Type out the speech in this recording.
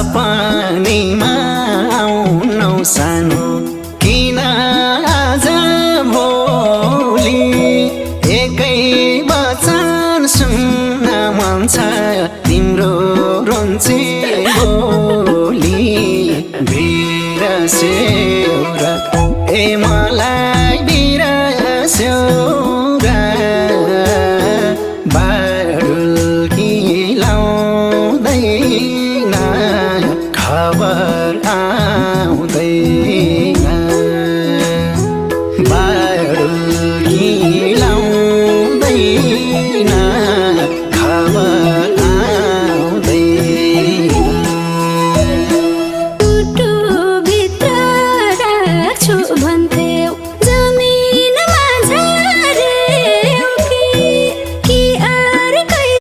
सपनीमा आउनौ सानो किन आज भोलि एकै वचन सुन्न मन छ तिम्रो रोन्छे बोली बिरस्यौ र ए मलाई